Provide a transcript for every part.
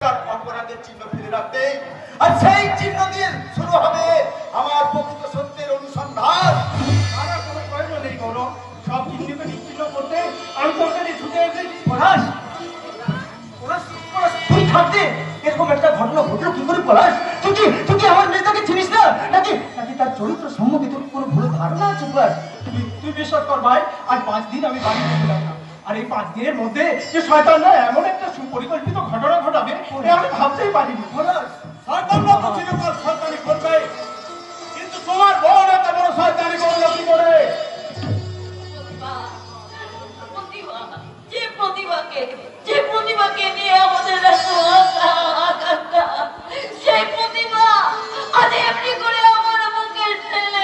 তার অপরাধের চিহ্ন ফেলে রাখতে, আর সেই চিহ্ন দিয়ে শুরু হবে আমার প্রকৃত সত্যের অনুসন্ধান। আমার কোনো প্রয়োজন নেই গৌরব, সব চিহ্নকে নিশ্চিন্ন করতে আমি তোর কাছে ছুটে এসেছি। পলাশ, তুই থাকতে এরকম একটা ঘটনা ঘটলো কি করে পলাশ? তুই কি আমার নেতাকে চিনিস না নাকি তার চরিত্র সম্বন্ধে তোর কোনো ভুল ধারণা আছে? পলাশ, তুই বিশ্বাস কর ভাই, আজ 5 দিন আমি বাড়ি গেছিলাম না, আর এই 5 দিনের মধ্যে যে শয়তানরা এমন একটা সুপরিকল্পিত ঘটনা ঘটাবে আমি ভাবতেই পারিনি। পলাশ, শয়তানরা তো চিরকাল শয়তানি করবে, কিন্তু তোমার বোন এত বড় শয়তানি করলো কি করে? যে প্রতিভাকে নিয়ে আমাদের সেই প্রতিভা আজ এমনি করে আমার বুকের ছেলে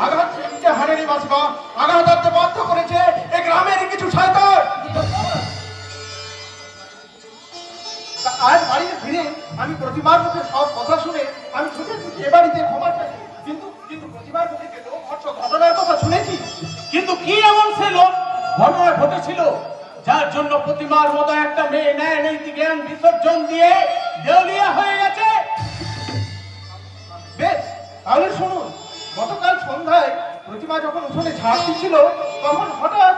আঘাত সে হারেনি বাঁচবা, আঘাত আনতে বাধ্য করেছে এই গ্রামের কিছু শয়তান। আজ বাড়িতে ফিরে আমি প্রতিমার মুখে সব কথা শুনে আমি ছুটে এ বাড়িতে ক্ষমা চাই, কিন্তু প্রতিমার মুখে কেন ঘটনার কথা শুনেছি, কিন্তু কি এমন সে লোক ঘটনা ঘটেছিল যার জন্য প্রতিমার মতো একটা মেয়ে ন্যায় নৈতিক জ্ঞান বিসর্জন দিয়ে দেউলিয়া হয়ে গেছে? বেশ তাহলে শুনুন। গতকাল সন্ধ্যায় প্রতিমা যখন উঠোনে ঝাড় দিচ্ছিল তখন হঠাৎ